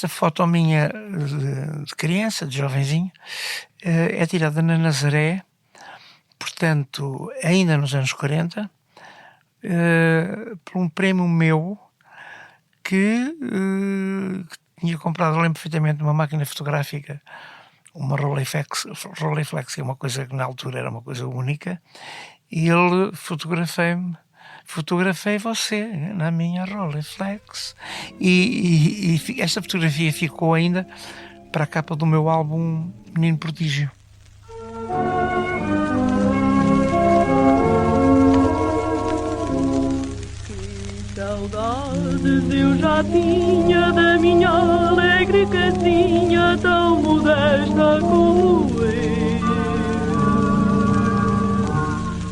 esta foto minha de criança, de jovenzinho, é tirada na Nazaré, portanto, ainda nos anos 40, por um prémio meu que tinha comprado, lembro perfeitamente, uma máquina fotográfica, uma Rolleiflex, que é uma coisa que na altura era uma coisa única, e ele fotografei você na minha Rolleiflex, e esta fotografia ficou ainda para a capa do meu álbum Menino Prodígio. Saudades eu já tinha da minha alegre casinha tão modesta como eu.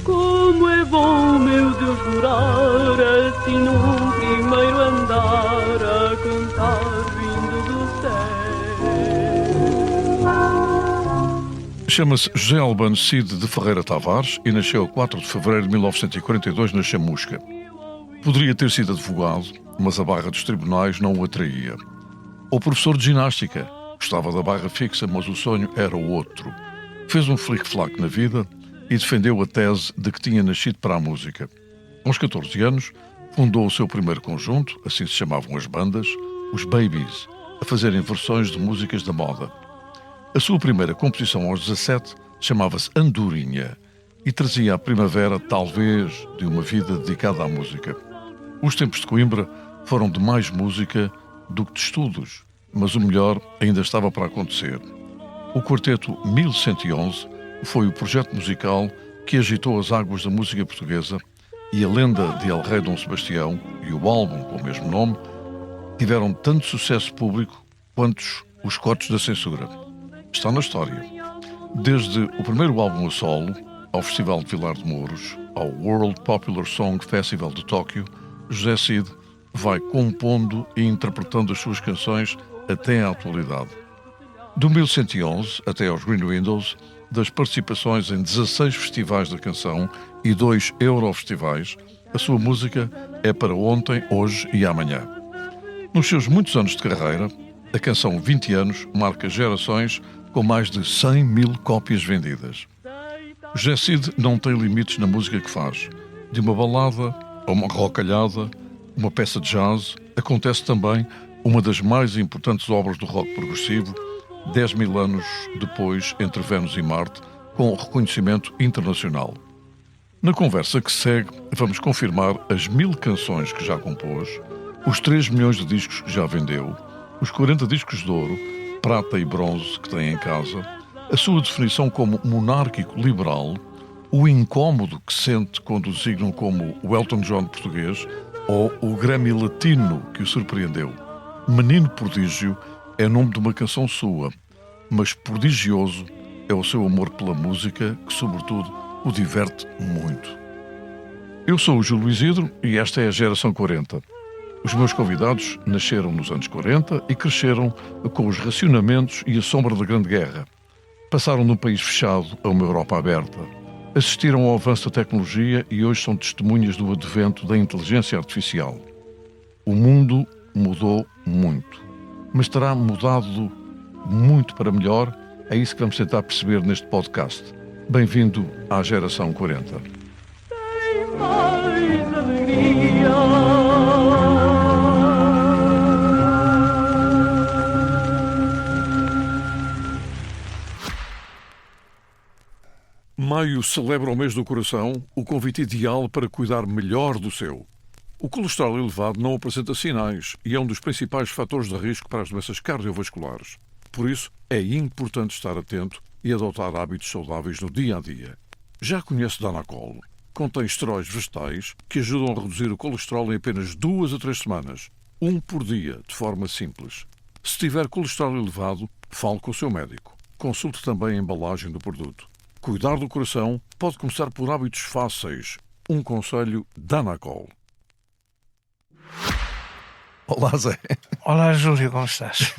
Como é bom, meu Deus, morar assim num primeiro andar a cantar vindo do céu. Chama-se José Albano Cide de Ferreira Tavares e nasceu a 4 de fevereiro de 1942 na Chamusca. Poderia ter sido advogado, mas a barra dos tribunais não o atraía. Ou professor de ginástica. Gostava da barra fixa, mas o sonho era o outro. Fez um flic-flac na vida e defendeu a tese de que tinha nascido para a música. Aos 14 anos, fundou o seu primeiro conjunto, assim se chamavam as bandas, os Babies, a fazerem versões de músicas da moda. A sua primeira composição aos 17 chamava-se Andorinha e trazia a primavera, talvez, de uma vida dedicada à música. Os tempos de Coimbra foram de mais música do que de estudos, mas o melhor ainda estava para acontecer. O quarteto 1111 foi o projeto musical que agitou as águas da música portuguesa, e a lenda de El Rei Dom Sebastião e o álbum com o mesmo nome tiveram tanto sucesso público quanto os cortes da censura. Está na história. Desde o primeiro álbum a solo, ao Festival de Vilar de Mouros, ao World Popular Song Festival de Tóquio, José Cide vai compondo e interpretando as suas canções até à atualidade. Do 1111 até aos Green Windows, das participações em 16 festivais da canção e 2 Eurofestivais, a sua música é para ontem, hoje e amanhã. Nos seus muitos anos de carreira, a canção 20 anos marca gerações com mais de 100 mil cópias vendidas. José Cide não tem limites na música que faz. De uma balada a uma rocalhada, uma peça de jazz, acontece também uma das mais importantes obras do rock progressivo, 10 mil anos depois, entre Vênus e Marte, com reconhecimento internacional. Na conversa que segue, vamos confirmar as 1000 canções que já compôs, os 3 milhões de discos que já vendeu, os 40 discos de ouro, prata e bronze que tem em casa, a sua definição como monárquico liberal, o incómodo que sente quando o designam como o Elton John português ou o Grammy latino que o surpreendeu. Menino Prodígio é nome de uma canção sua, mas prodigioso é o seu amor pela música que, sobretudo, o diverte muito. Eu sou o Júlio Isidro e esta é a Geração 40. Os meus convidados nasceram nos anos 40 e cresceram com os racionamentos e a sombra da Grande Guerra. Passaram de um país fechado a uma Europa aberta. Assistiram ao avanço da tecnologia e hoje são testemunhas do advento da inteligência artificial. O mundo mudou muito, mas terá mudado muito para melhor. É isso que vamos tentar perceber neste podcast. Bem-vindo à Geração 40. Tem mais alegria. Maio celebra o mês do coração, o convite ideal para cuidar melhor do seu. O colesterol elevado não apresenta sinais e é um dos principais fatores de risco para as doenças cardiovasculares. Por isso, é importante estar atento e adotar hábitos saudáveis no dia a dia. Já conhece Danacol? Contém esteróis vegetais que ajudam a reduzir o colesterol em apenas 2 a 3 semanas, um por dia, de forma simples. Se tiver colesterol elevado, fale com o seu médico. Consulte também a embalagem do produto. Cuidar do coração pode começar por hábitos fáceis. Um conselho Danacol. Olá, Zé. Olá, Júlio, como estás?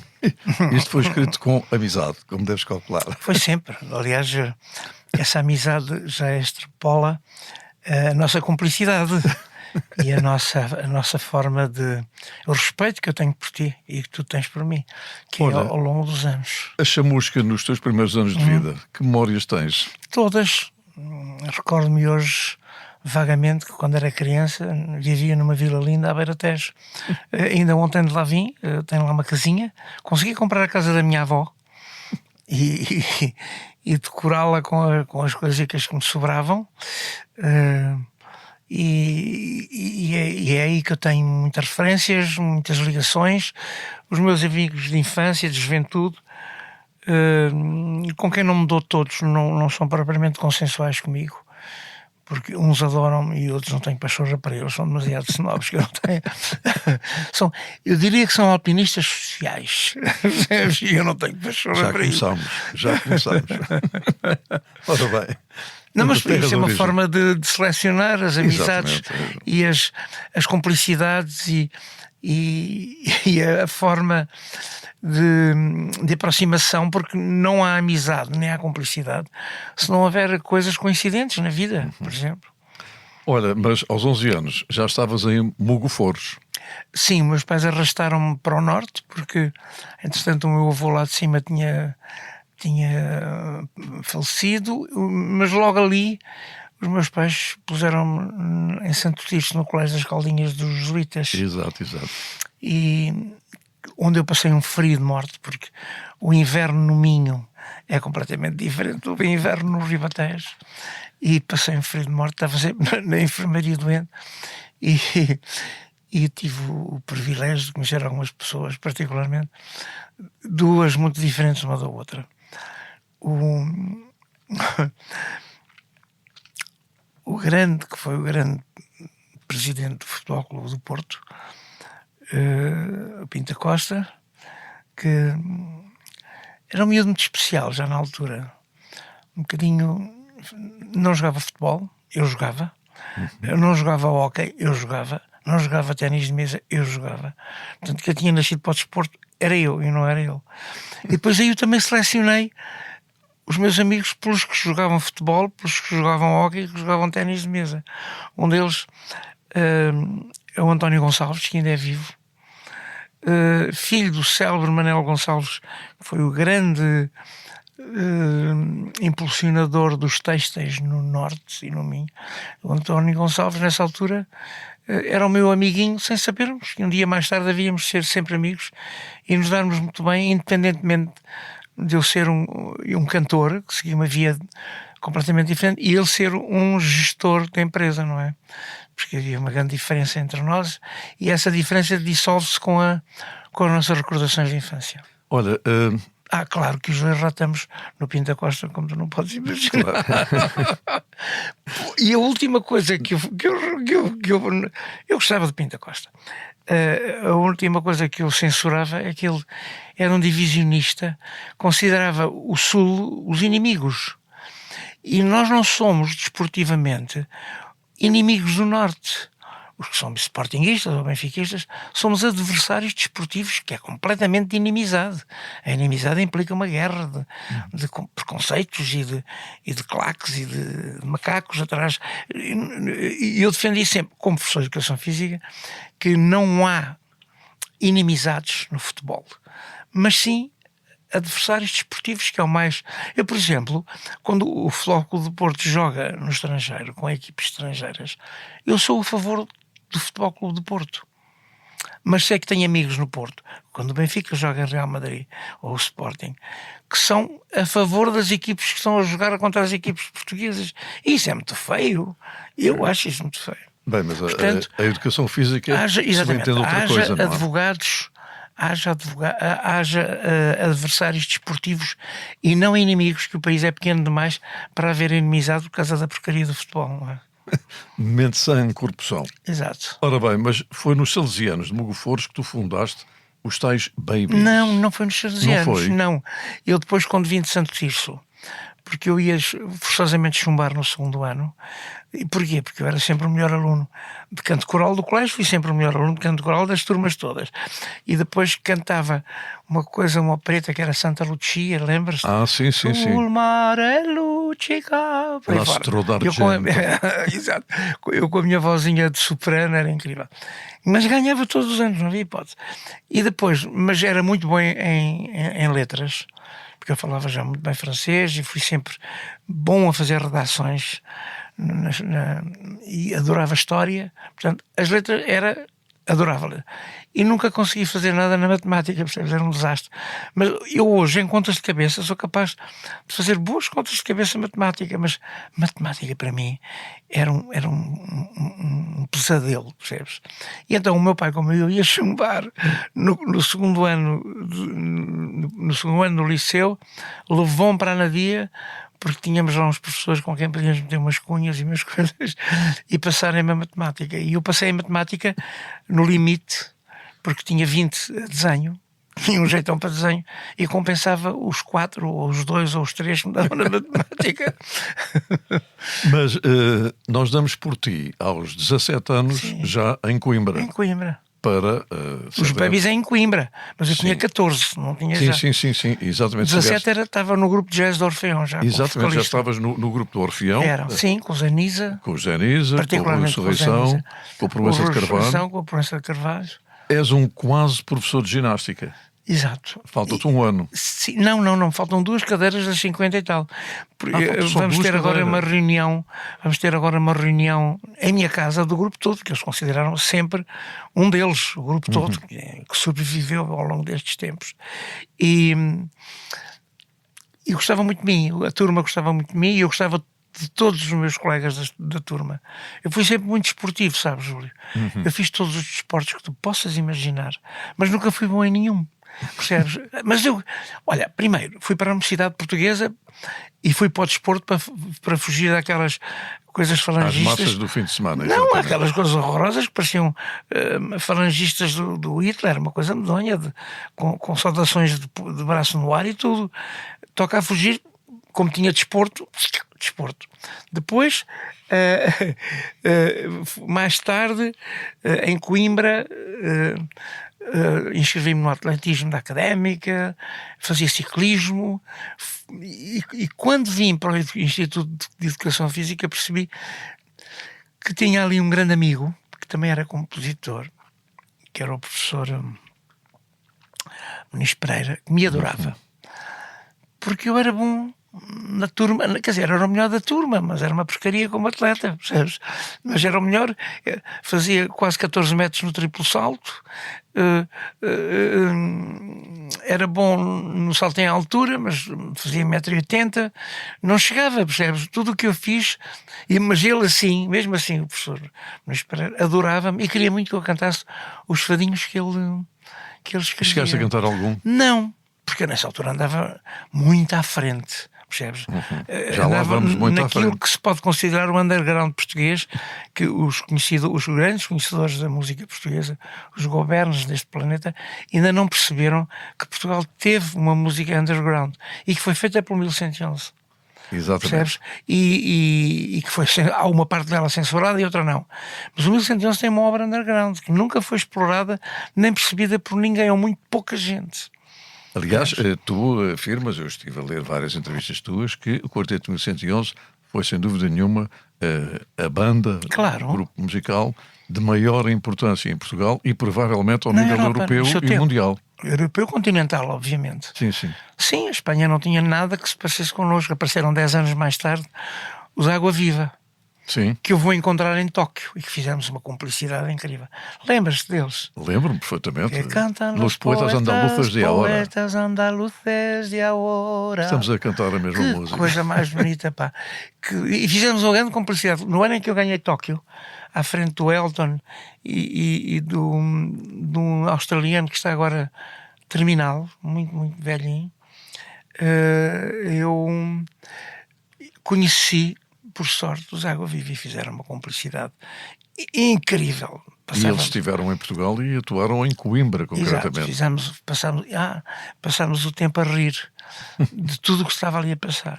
Isto foi escrito com amizade, como deves calcular. Foi sempre. Aliás, essa amizade já extrapola a nossa cumplicidade. e a nossa forma de... o respeito que eu tenho por ti e que tu tens por mim, que Olha, é ao longo dos anos. A chamusca nos teus primeiros anos de vida, que memórias tens? Todas. Recordo-me hoje, vagamente, que quando era criança vivia numa vila linda à beira-Tejo. Ainda ontem de lá vim, tenho lá uma casinha, consegui comprar a casa da minha avó e decorá-la com as coisas que me sobravam. E é aí que eu tenho muitas referências, muitas ligações. Os meus amigos de infância, de juventude, com quem não me dou todos, não são propriamente consensuais comigo, porque uns adoram-me e outros não têm pachorra para eles, são demasiado snobs que eu não tenho. Eu diria que são alpinistas sociais, e eu não tenho pachorra para isso. Já começamos. Ora bem. Não, mas isso é uma forma de selecionar as amizades. Exatamente. E as complicidades e a forma de aproximação, porque não há amizade nem há cumplicidade se não houver coisas coincidentes na vida, por exemplo. Olha, mas aos 11 anos já estavas em Mugoforos. Sim, meus pais arrastaram-me para o norte, porque entretanto o meu avô lá de cima tinha falecido, mas logo ali os meus pais puseram-me em Santo Tirso, no Colégio das Caldinhas dos Jesuítas. Exato. E onde eu passei um frio de morte, porque o inverno no Minho é completamente diferente do inverno no Ribatejo, e passei um frio de morte, estava sempre na enfermaria doente, e tive o privilégio de conhecer algumas pessoas, particularmente duas muito diferentes uma da outra. Que foi o grande presidente do Futebol Clube do Porto, o Pinto Costa, que era um miúdo muito especial já na altura, um bocadinho, não jogava futebol, eu jogava, eu não jogava hóquei, eu jogava, não jogava ténis de mesa, eu jogava, portanto que eu tinha nascido para o desporto, era eu e não era ele. E depois aí eu também selecionei os meus amigos pelos que jogavam futebol, pelos que jogavam hóquei, que jogavam ténis de mesa. Um deles é o António Gonçalves, que ainda é vivo, filho do célebre Manel Gonçalves, que foi o grande impulsionador dos têxteis no Norte e no Minho. O António Gonçalves, nessa altura, era o meu amiguinho, sem sabermos, e um dia mais tarde havíamos de ser sempre amigos e nos darmos muito bem, independentemente de eu ser um cantor que seguia uma via completamente diferente e ele ser um gestor da empresa, não é? Porque havia uma grande diferença entre nós e essa diferença dissolve-se com as nossas recordações de infância. Olha... claro que os dois ratamos no Pinto Costa, como tu não podes imaginar. Claro. E a última coisa que eu gostava de Pinto Costa. A última coisa que eu censurava é que ele era um divisionista, considerava o Sul os inimigos. E nós não somos, desportivamente, inimigos do Norte. Os que somos sportinguistas ou benfiquistas somos adversários desportivos, que é completamente de inimizade. A inimizade implica uma guerra de preconceitos e de claques e de macacos atrás. E eu defendi sempre, como professor de Educação Física, que não há inimizades no futebol, mas sim adversários desportivos, que é o mais... Eu, por exemplo, quando o Futebol Clube do Porto joga no estrangeiro, com equipes estrangeiras, eu sou a favor do Futebol Clube do Porto. Mas sei que tenho amigos no Porto, quando o Benfica joga em Real Madrid ou o Sporting, que são a favor das equipes que estão a jogar contra as equipes portuguesas. E isso é muito feio. Eu acho isso muito feio. Bem, mas portanto, a educação física haja coisa, advogados, haja adversários desportivos e não inimigos, que o país é pequeno demais para haver inimizade por causa da porcaria do futebol, não é? Mente sã, corpo são. Exato. Ora bem, mas foi nos Salesianos de Mugoforos que tu fundaste os tais Babies. Não foi nos Salesianos. Não foi? Não. Eu depois, quando vim de Santo Tirso, porque eu ia forçosamente chumbar no segundo ano. E porquê? Porque eu era sempre o melhor aluno de canto coral do colégio, fui sempre o melhor aluno de canto coral das turmas todas. E depois cantava uma opereta que era Santa Lucia, lembra-se? Sim, sim, sim. Sul mare luccica. Nastro d'argento. Exato. Eu com a minha vozinha de soprano era incrível. Mas ganhava todos os anos, não havia hipótese. E depois, mas era muito bom em letras, porque eu falava já muito bem francês e fui sempre bom a fazer redações e adorava história. Portanto, as letras adorava-lhe. E nunca consegui fazer nada na matemática, percebes? Era um desastre. Mas eu hoje, em contas de cabeça, sou capaz de fazer boas contas de cabeça matemática, mas matemática para mim era um pesadelo, percebes? E então o meu pai, como eu ia chumbar no segundo ano no liceu, levou-me para a Anadia, porque tínhamos lá uns professores com quem podíamos meter umas cunhas e umas coisas e passarem-me a matemática. E eu passei a matemática no limite, porque tinha 20 a desenho, tinha um jeitão para desenho e compensava os 4 ou os 2 ou os 3 que me davam na matemática. Mas nós damos por ti aos 17 anos. Sim. Já em Coimbra. Em Coimbra. Para os bebés em Coimbra, mas eu tinha 14, não tinha já. Sim, exatamente. 17 estava no grupo de jazz do Orfeão já. Exatamente, já estavas no grupo do Orfeão. Sim, com o Zeniza. Com o Zeniza, com a Ressurreição, com a Proença de Carvalho. Com a Proença de Carvalho. És um quase professor de ginástica. Exato. Falta-te um ano. Sim, não, faltam 2 cadeiras das 50 e tal. Vamos ter agora uma reunião em minha casa do grupo todo, que eles consideraram sempre um deles, o grupo todo, que sobreviveu ao longo destes tempos. E gostava muito de mim, a turma gostava muito de mim e eu gostava de todos os meus colegas da turma. Eu fui sempre muito desportivo, sabes, Júlio? Eu fiz todos os desportos que tu possas imaginar, mas nunca fui bom em nenhum. Percebes? Mas olha, primeiro fui para a Universidade Portuguesa e fui para o desporto para fugir daquelas coisas falangistas. As massas do fim de semana. Não, exatamente. Aquelas coisas horrorosas que pareciam falangistas do Hitler, uma coisa medonha, com saudações de braço no ar e tudo. Toca a fugir, como tinha desporto. Depois, mais tarde, em Coimbra, inscrevi-me no atletismo da Académica, fazia ciclismo e quando vim para o Instituto de Educação Física percebi que tinha ali um grande amigo que também era compositor, que era o professor Muniz Pereira, que me adorava porque eu era bom na turma, quer dizer, era o melhor da turma, mas era uma porcaria como atleta, percebes? Mas era o melhor, fazia quase 14 metros no triplo salto, era bom no salto em altura, mas fazia 1,80 m, não chegava, percebes? Tudo o que eu fiz, mas ele assim, mesmo assim, o professor adorava-me e queria muito que eu cantasse os fadinhos que ele escrevia. Chegaste a cantar algum? Não, porque eu nessa altura andava muito à frente, percebes? Já lá vamos muito à frente. Naquilo que se pode considerar o underground português, que os grandes conhecedores da música portuguesa, os governos deste planeta, ainda não perceberam que Portugal teve uma música underground e que foi feita pelo 1111. Exatamente. Percebes? E que há uma parte dela censurada e outra não. Mas o 1111 tem uma obra underground que nunca foi explorada nem percebida por ninguém ou muito pouca gente. Aliás, tu afirmas, eu estive a ler várias entrevistas tuas, que o Quarteto 1111 foi sem dúvida nenhuma a banda, claro, o grupo musical de maior importância em Portugal e provavelmente ao nível europeu e mundial. Europeu continental, obviamente. Sim. Sim, a Espanha não tinha nada que se parecesse connosco. Apareceram 10 anos mais tarde os Água Viva. Sim. Que eu vou encontrar em Tóquio e que fizemos uma cumplicidade incrível. Lembras-te deles? Lembro-me perfeitamente. Que cantam Los poetas andaluces de agora. Poetas andaluces de agora. Estamos a cantar a mesma música. Coisa mais bonita, pá. E fizemos uma grande cumplicidade. No ano em que eu ganhei Tóquio, à frente do Elton e de um australiano que está agora terminal, muito, muito velhinho, eu conheci, por sorte, os Água Viva e fizeram uma cumplicidade incrível. E eles estiveram em Portugal e atuaram em Coimbra, concretamente. Exato, passámos o tempo a rir de tudo o que estava ali a passar.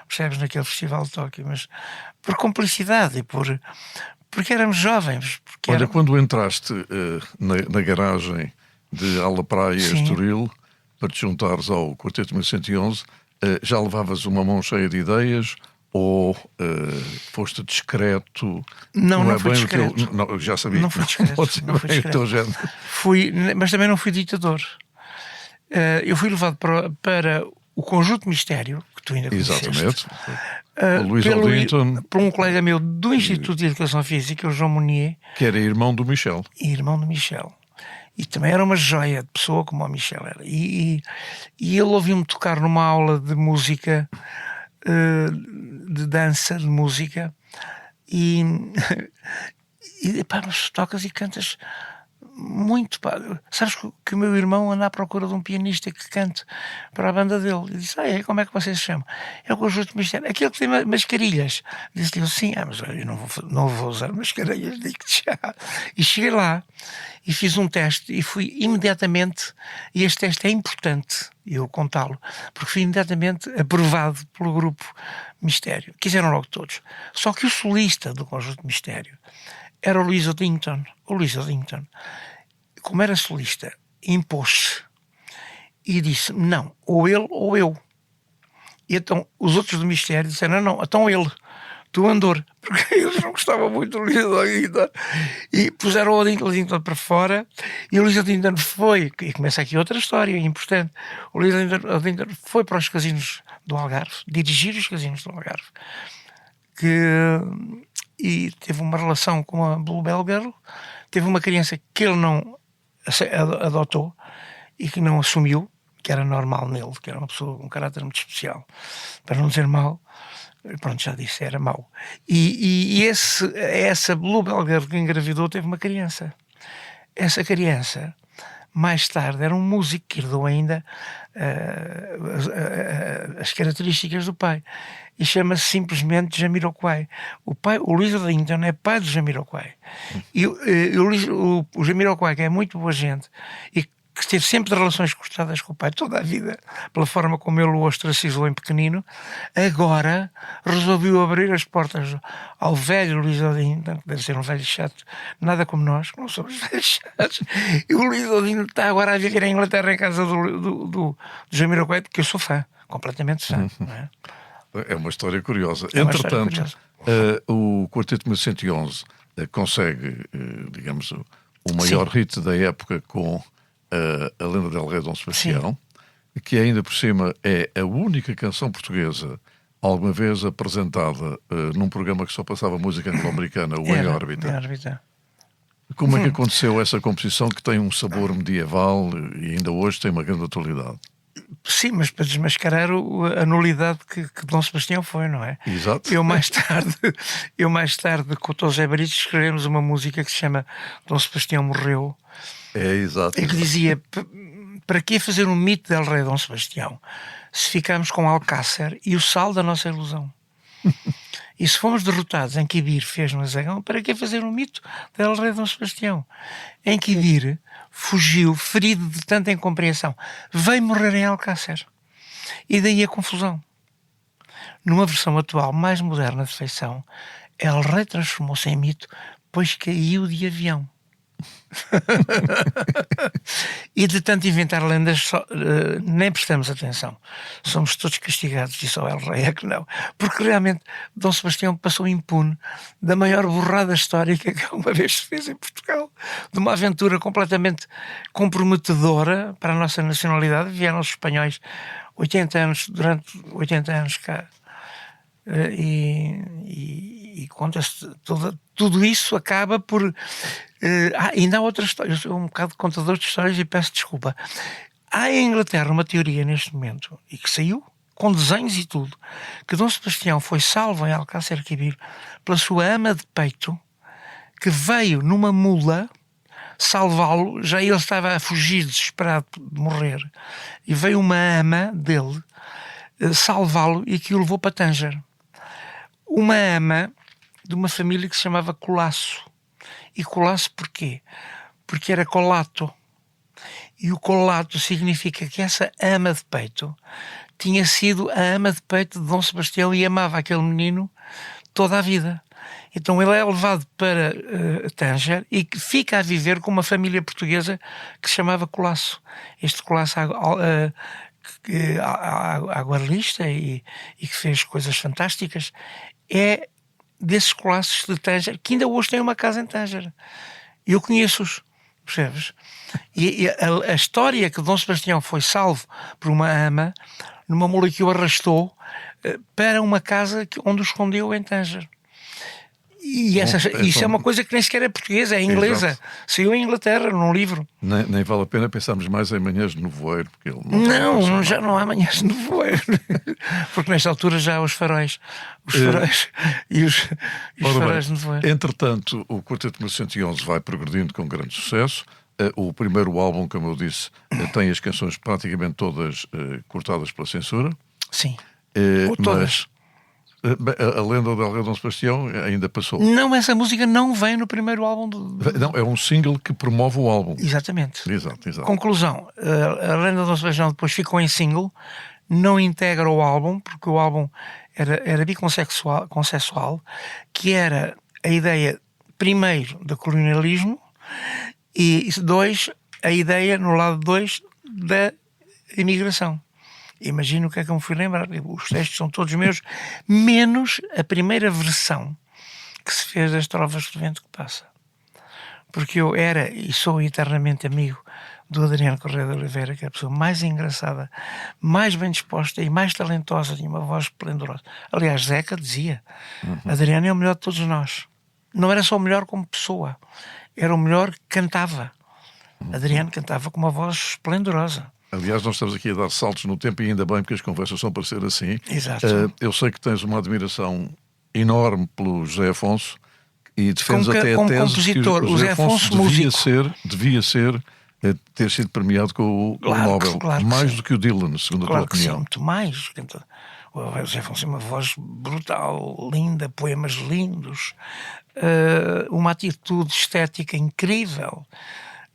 percebes, naquele festival de Tóquio, mas por cumplicidade e porque éramos jovens. Olha, quando entraste na garagem de Ala Praia, Sim. Estoril, para te juntares ao Quarteto 1111, já levavas uma mão cheia de ideias ou foste discreto? Não é fui bem discreto. O teu, não, eu já sabia Não que fui discreto, pode ser não fui bem o discreto. teu género. Mas também não fui ditador. Eu fui levado para o Conjunto Mistério, que tu ainda conheceste. Exatamente. O Luís Aldington, por um colega meu do Instituto de Educação Física, o João Monnier, que era irmão do Michel. e irmão do Michel. E também era uma joia de pessoa como o Michel era. E ele ouviu-me tocar numa aula de música, de dança, de música, e pá, mas tocas e cantas muito, pá. Sabes que o meu irmão anda à procura de um pianista que cante para a banda dele. E disse, como é que você se chama? É o Conjunto Mistério. Aquele que tem mascarilhas. Disse-lhe eu, sim, mas eu não vou usar mascarilhas, digo-te já. E cheguei lá e fiz um teste e fui imediatamente, e este teste é importante, eu contá-lo, porque fui imediatamente aprovado pelo grupo Mistério. Quiseram logo todos. Só que o solista do Conjunto Mistério era o Luís Aldington. O Luís Aldington, como era solista, impôs-se e disse, não, ou ele ou eu. E então os outros do Mistério disseram, não, então ele, do Andor, porque eles não gostavam muito do Luís Aldington. E puseram o Aldington para fora, e o Luís Aldington foi, e começa aqui outra história importante, o Luís Aldington foi para os casinos do Algarve, dirigir os casinos do Algarve, e teve uma relação com a Bluebell Girl, teve uma criança que ele não adotou e que não assumiu, que era normal nele, que era uma pessoa com um caráter muito especial, para não dizer mal, pronto, já disse, era mau. E essa Bluebell Girl que engravidou teve uma criança. Essa criança, mais tarde, era um músico que herdou ainda as características do pai. E chama-se simplesmente Jamiroquai. O Luís Aldington é pai do Jamiroquai. E o Jamiroquai, que é muito boa gente e que teve sempre relações cortadas com o pai toda a vida, pela forma como ele o ostracizou em pequenino, agora resolveu abrir as portas ao velho Luís Aldington, que deve ser um velho chato, nada como nós, que não somos velhos chatos, e o Luís Aldington está agora a viver em Inglaterra em casa do Jamiroquai, que eu sou fã, completamente fã. Não é? É uma história curiosa. É uma Entretanto, história curiosa. O Quarteto 1111 consegue, digamos, o maior hit da época com a Lenda del Rei Dom Sebastião, que ainda por cima é a única canção portuguesa alguma vez apresentada num programa que só passava música anglo-americana, o Em Órbita. Como é que aconteceu essa composição que tem um sabor medieval e ainda hoje tem uma grande atualidade? Sim, mas para desmascarar a nulidade que Dom Sebastião foi, não é? Exato. Eu mais tarde com o Tom Zé Brito escrevemos uma música que se chama Dom Sebastião Morreu. É, exato. E que dizia, para que fazer um mito del Rei Dom Sebastião se ficarmos com Alcácer e o sal da nossa ilusão? E se fomos derrotados em Quibir fez no Azagão, para que fazer um mito del Rei Dom Sebastião? Em Quibir fugiu, ferido de tanta incompreensão, veio morrer em Alcácer. E daí a confusão. Numa versão atual, mais moderna de feição, El Rei transformou-se em mito, pois caiu de avião. E de tanto inventar lendas nem prestamos atenção, somos todos castigados e só El Rei é que não, porque realmente Dom Sebastião passou impune da maior burrada histórica que alguma vez se fez em Portugal, de uma aventura completamente comprometedora para a nossa nacionalidade. Vieram os espanhóis durante 80 anos cá, e conta-se tudo isso acaba por ainda há outra história. Eu sou um bocado contador de histórias e peço desculpa. Há em Inglaterra uma teoria neste momento, e que saiu com desenhos e tudo, que Dom Sebastião foi salvo em Alcácer Quibir pela sua ama de peito, que veio numa mula salvá-lo. Já ele estava a fugir desesperado de morrer, e veio uma ama dele salvá-lo e que o levou para Tanger. Uma ama de uma família que se chamava Colasso. E Colasso porquê? Porque era colato. E o colato significa que essa ama de peito tinha sido a ama de peito de Dom Sebastião e amava aquele menino toda a vida. Então ele é levado para Tanger e que fica a viver com uma família portuguesa que se chamava Colasso. Este Colasso aguarelista e que fez coisas fantásticas, é desses Colossos de Tanger, que ainda hoje tem uma casa em Tanger. Eu conheço-os, percebes? E a história que Dom Sebastião foi salvo por uma ama, numa mula que o arrastou para uma casa onde o escondeu em Tanger. E isso é uma coisa que nem sequer é portuguesa, é inglesa. Exato. Saiu em Inglaterra, num livro. Nem vale a pena pensarmos mais em Manhãs de Nevoeiro, porque ele não já não há Manhãs de Nevoeiro. Porque nesta altura já há os faróis. Os faróis e os faróis de Nevoeiro. Entretanto, o Quarteto 1111 vai progredindo com grande sucesso. O primeiro álbum, como eu disse, tem as canções praticamente todas cortadas pela censura. Sim. Ou todas. A lenda do Dom Sebastião ainda passou. Não, essa música não vem no primeiro álbum Não, é um single que promove o álbum. Exatamente. Exato. Conclusão, a lenda do Dom Sebastião depois ficou em single, não integra o álbum, porque o álbum era biconsensual, que era a ideia, primeiro, do colonialismo e, dois, a ideia, no lado 2, da imigração. Imagino o que é que eu me fui lembrar. Os textos são todos meus, menos a primeira versão que se fez das Trovas do Vento que Passa. Porque eu era e sou eternamente amigo do Adriano Correia de Oliveira, que é a pessoa mais engraçada, mais bem disposta e mais talentosa, de uma voz esplendorosa. Aliás, Zeca dizia, Adriano é o melhor de todos nós. Não era só o melhor como pessoa, era o melhor que cantava. Adriano cantava com uma voz esplendorosa. Aliás, nós estamos aqui a dar saltos no tempo e ainda bem, porque as conversas são para ser assim. Exato. Eu sei que tens uma admiração enorme pelo José Afonso e defendes até a como tese compositor, que o José Afonso devia ter sido premiado com o Nobel. Claro mais sim. do que o Dylan, segundo a tua opinião. Sim, muito mais. O José Afonso tem uma voz brutal, linda, poemas lindos, uma atitude estética incrível.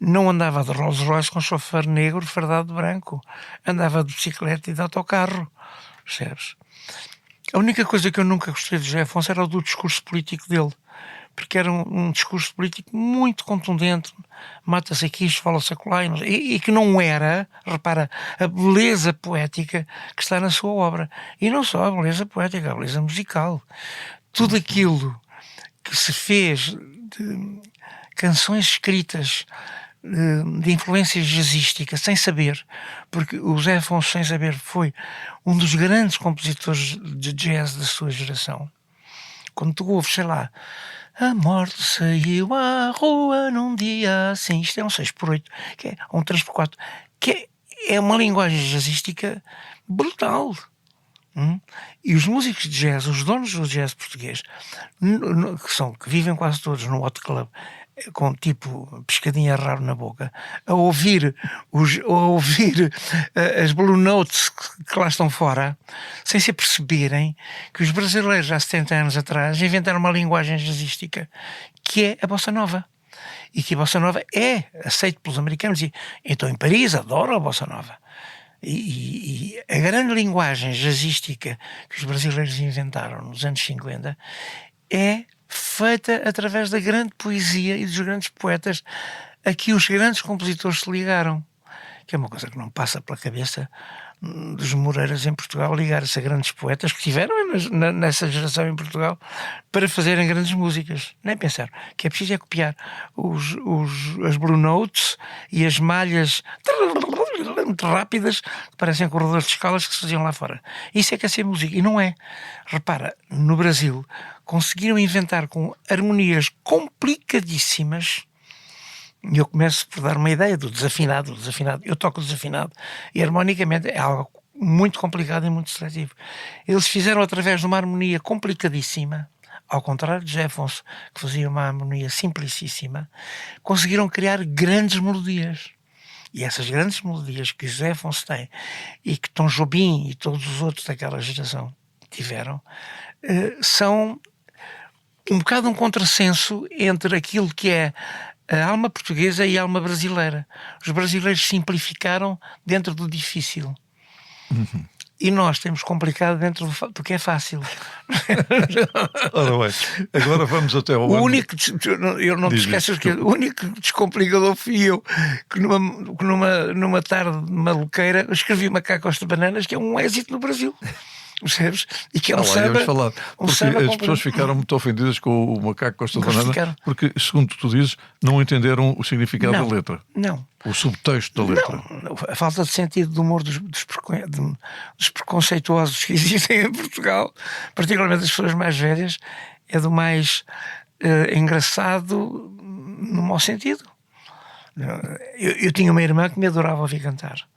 Não andava de Rolls Royce com chofer negro fardado de branco. Andava de bicicleta e de autocarro. Percebes? A única coisa que eu nunca gostei de José Afonso era o do discurso político dele. Porque era um discurso político muito contundente. Mata-se aqui, fala-se acolá. E que não era, repara, a beleza poética que está na sua obra. E não só a beleza poética, a beleza musical. Tudo aquilo que se fez de canções escritas de influência jazzística, sem saber, porque o José Afonso, sem saber, foi um dos grandes compositores de jazz da sua geração. Quando tu ouves, sei lá, a morte saiu à rua num dia assim, isto é um 6x8, que é um 3x4, que é uma linguagem jazzística brutal. E os músicos de jazz, os donos do jazz português, que vivem quase todos no hot club, com tipo pescadinha raro na boca, a ouvir as Blue Notes que lá estão fora, sem se perceberem que os brasileiros há 70 anos atrás inventaram uma linguagem jazzística que é a Bossa Nova. E que a Bossa Nova é aceita pelos americanos. E então em Paris adoram a Bossa Nova. E a grande linguagem jazzística que os brasileiros inventaram nos anos 50 é feita através da grande poesia e dos grandes poetas a que os grandes compositores se ligaram, que é uma coisa que não passa pela cabeça dos Moreiras em Portugal, ligar-se a grandes poetas que estiveram nessa geração em Portugal para fazerem grandes músicas. Nem pensar. O que é preciso é copiar as Blue Notes e as malhas muito rápidas que parecem corredores de escalas que se faziam lá fora. Isso é que é ser música. E não é. Repara, no Brasil conseguiram inventar com harmonias complicadíssimas. E eu começo por dar uma ideia do desafinado. Eu toco desafinado e harmonicamente é algo muito complicado e muito seletivo. Eles fizeram através de uma harmonia complicadíssima, ao contrário de José Afonso, que fazia uma harmonia simplicíssima, conseguiram criar grandes melodias. E essas grandes melodias que José Afonso tem e que Tom Jobim e todos os outros daquela geração tiveram, são um bocado um contrassenso entre aquilo que é a alma portuguesa e a alma brasileira. Os brasileiros simplificaram dentro do difícil. E nós temos complicado dentro do que é fácil. Ora bem, agora vamos até ao ano... Eu não te esqueças que o único descomplicador fui eu, que numa tarde maluqueira eu escrevi Macaco Gosta de Bananas, que é um êxito no Brasil. Percebes? E que é um samba. Falar, porque as pessoas ficaram muito ofendidas com o Macaco Gosta de Banana, porque, segundo tu dizes, não entenderam o significado da letra. Não. O subtexto da letra. Não. A falta de sentido do humor dos preconceituosos que existem em Portugal, particularmente as pessoas mais velhas, é do mais engraçado no mau sentido. Eu tinha uma irmã que me adorava ouvir cantar.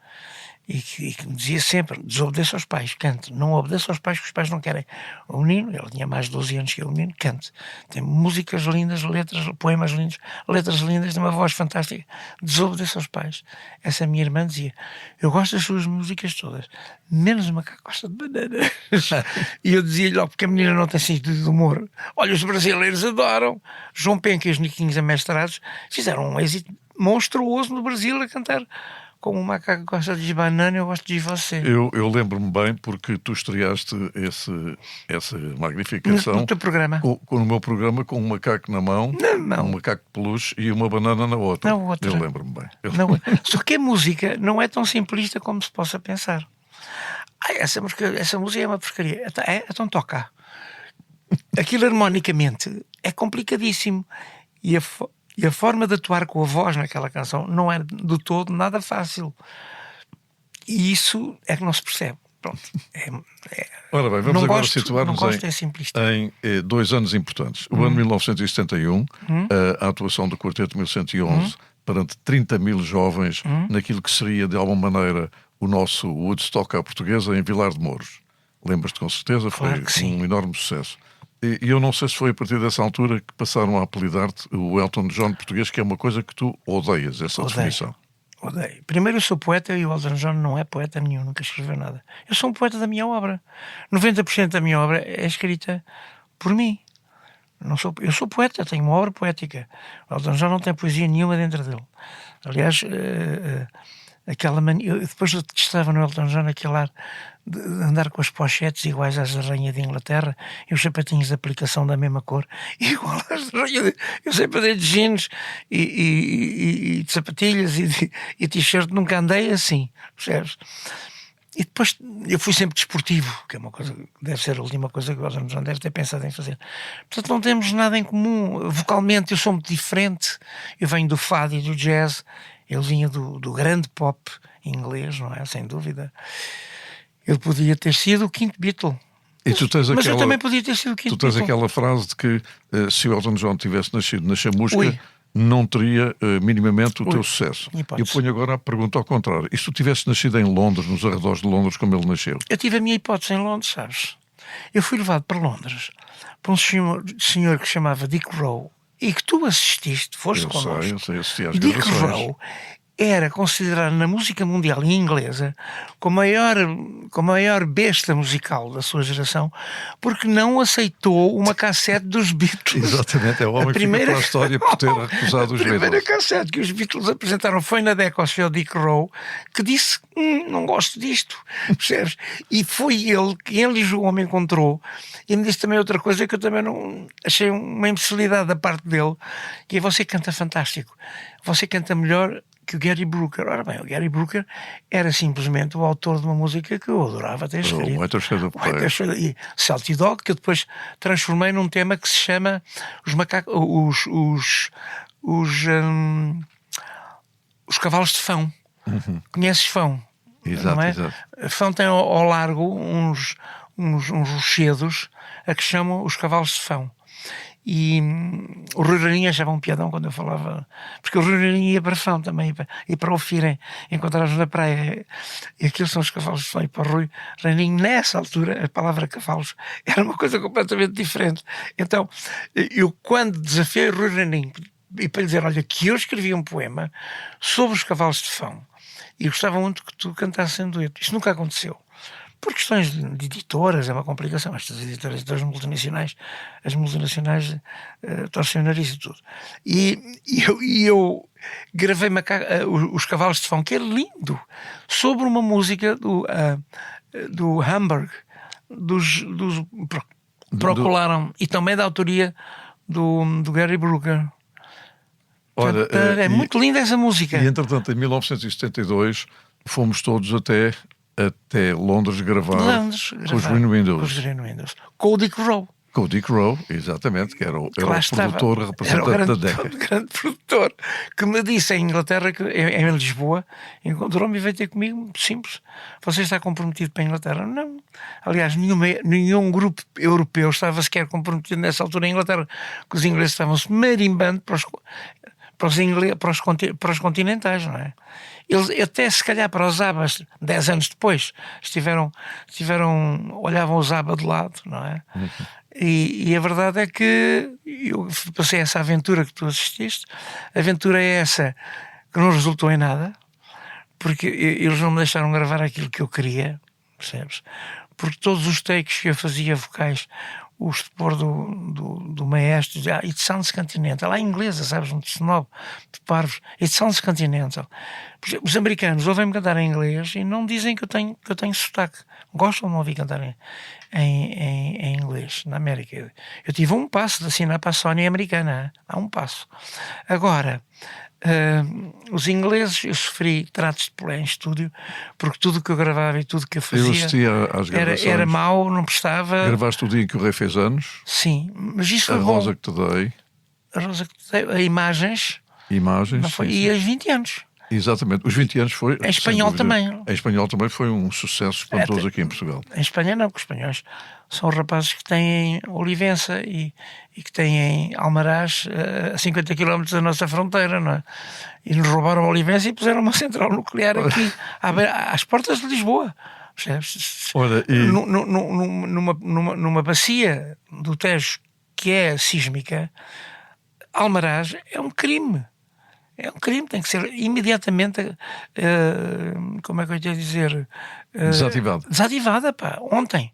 E que me dizia sempre: desobedeça aos pais, cante, não obedeça aos pais, que os pais não querem. O menino, ele tinha mais de 12 anos que eu, o menino, cante, tem músicas lindas, letras, poemas lindos, letras lindas, tem uma voz fantástica, desobedeça aos pais. Essa minha irmã dizia: eu gosto das suas músicas todas, menos o Macaco Gosta de Bananas. E eu dizia-lhe logo, porque a menina não tem sentido de humor. Olha, os brasileiros adoram. João Penca e os Niquinhos Amestrados fizeram um êxito monstruoso no Brasil a cantar. Como o Macaco Gosta de Banana, eu gosto de você. Eu lembro-me bem, porque tu estreaste essa magnificação no teu programa. No meu programa, com um macaco na mão, um macaco de peluche e uma banana na outra. Eu lembro-me bem. Só que a música não é tão simplista como se possa pensar. Essa música é uma porcaria. Então toca. Aquilo harmonicamente é complicadíssimo. E a forma de atuar com a voz naquela canção não é do todo nada fácil. E isso é que não se percebe. Pronto. Ora bem, vamos agora situar-nos em 2 anos importantes. O ano 1971, a atuação do Quarteto 1111 perante 30 mil jovens naquilo que seria, de alguma maneira, o nosso Woodstock à portuguesa em Vilar de Mouros. Lembras-te com certeza? Claro, foi um enorme sucesso. E eu não sei se foi a partir dessa altura que passaram a apelidar-te o Elton John português, que é uma coisa que tu odeias, essa definição. Odeio. Primeiro, eu sou poeta e o Elton John não é poeta nenhum, nunca escreveu nada. Eu sou um poeta da minha obra. 90% da minha obra é escrita por mim. Eu sou poeta, tenho uma obra poética. O Elton John não tem poesia nenhuma dentro dele. Aliás, eu depois eu detestava no Elton John aquele ar de andar com as pochetes iguais às da Rainha de Inglaterra e os sapatinhos de aplicação da mesma cor, igual às da Rainha eu sempre andei de jeans e de sapatilhas e t-shirt, nunca andei assim, percebes? E depois eu fui sempre desportivo, que é uma coisa, deve ser a última coisa que o Elton John deve ter pensado em fazer. Portanto, não temos nada em comum. Vocalmente eu sou muito diferente. Eu venho do fado e do jazz. Ele vinha do grande pop inglês, não é? Sem dúvida. Ele podia ter sido o quinto Beatle. Mas eu também podia ter sido o quinto Beatle. Tu tens aquela frase de que se o Elton John tivesse nascido na Chamusca, não teria minimamente o teu sucesso. Eu ponho agora a pergunta ao contrário. E se tu tivesse nascido em Londres, nos arredores de Londres, como ele nasceu? Eu tive a minha hipótese em Londres, sabes? Eu fui levado para Londres por um senhor que se chamava Dick Rowe e que tu assististe, foste connosco. Eu sei, assisti às Dick gravações. Rowe era considerado na música mundial inglesa como a maior besta musical da sua geração, porque não aceitou uma cassete dos Beatles. Exatamente, é o homem que fica para a história por ter recusado os Beatles. A primeira cassete que os Beatles apresentaram foi na DEC ao Sr. Dick Rowe, que disse: não gosto disto, percebes? E foi ele que em Lisboa me encontrou e me disse também outra coisa que eu também não achei uma imbecilidade da parte dele, que é: você canta fantástico, você canta melhor que o Gary Brooker. Ora bem, o Gary Brooker era simplesmente o autor de uma música que eu adorava ter escrito. E Celtic Dog, que eu depois transformei num tema que se chama os cavalos de Fão. Conheces Fão? Exato, não é? Exato. Fão tem ao largo uns rochedos a que chamam os cavalos de Fão. E o Rui Rainha achava um piadão quando eu falava, porque o Rui Rainha ia para Fão também, e para o Firem, encontrávamos na praia, e aquilo são os cavalos de Fão. E para o Rui Rainha, nessa altura, a palavra cavalos era uma coisa completamente diferente. Então, eu quando desafiei o Rui Rainha e para lhe dizer: olha, que eu escrevi um poema sobre os cavalos de Fão e gostava muito que tu cantasses em dueto, isto nunca aconteceu. por questões de editoras, é uma complicação. Estas editoras das multinacionais, as multinacionais torcem o nariz e tudo. E eu gravei os Cavalos de Fão, que é lindo, sobre uma música do Hamburg, Procolaram, e também da autoria do Gary Brooker. Olha, É muito linda essa música. E entretanto, em 1972, fomos todos até Londres gravar com os Green Windows. Com o Dick Rowe. Com o Dick Rowe, exatamente, que era o produtor representante da década. O grande produtor, que me disse em Inglaterra, em Lisboa, encontrou-me e veio ter comigo, muito simples. Você está comprometido para a Inglaterra? Não. Aliás, nenhum grupo europeu estava sequer comprometido nessa altura em Inglaterra, que os ingleses estavam-se marimbando para os continentais, não é? Eles até se calhar para os ABBAs 10 anos depois olhavam os ABBA de lado, não é? E a verdade é que eu passei essa aventura que tu assististe. A aventura é essa que não resultou em nada, porque eles não me deixaram gravar aquilo que eu queria, percebes? Porque todos os takes que eu fazia vocais, os de pôr do maestro, it sounds continental, lá em inglesa, sabes, um snob de parvos, it sounds continental. Os americanos ouvem-me cantar em inglês e não dizem que eu tenho sotaque, gostam de me ouvir cantar em inglês, na América. Eu tive um passo de assinar para a Sony americana, há um passo. Agora, os ingleses, eu sofri tratos de polé em estúdio, porque tudo o que eu gravava e tudo o que eu fazia eu assistia às gravações. Era mau, não prestava. Gravaste o dia em que o rei fez anos? Sim, mas isso foi a bom. Rosa que te dei. A Rosa que te dei, a imagens. Não foi, sim, e aos 20 anos. Exatamente, os 20 anos foi. Em espanhol também. Em espanhol também foi um sucesso espantoso aqui em Portugal. Em Espanha não, porque os espanhóis são rapazes que têm Olivença e que têm Almaraz a 50 km da nossa fronteira, não é? E nos roubaram a Olivença e puseram uma central nuclear aqui às portas de Lisboa. Olha, numa bacia do Tejo que é sísmica, Almaraz é um crime. É um crime, tem que ser imediatamente, como é que eu ia dizer? Desativada, pá, ontem.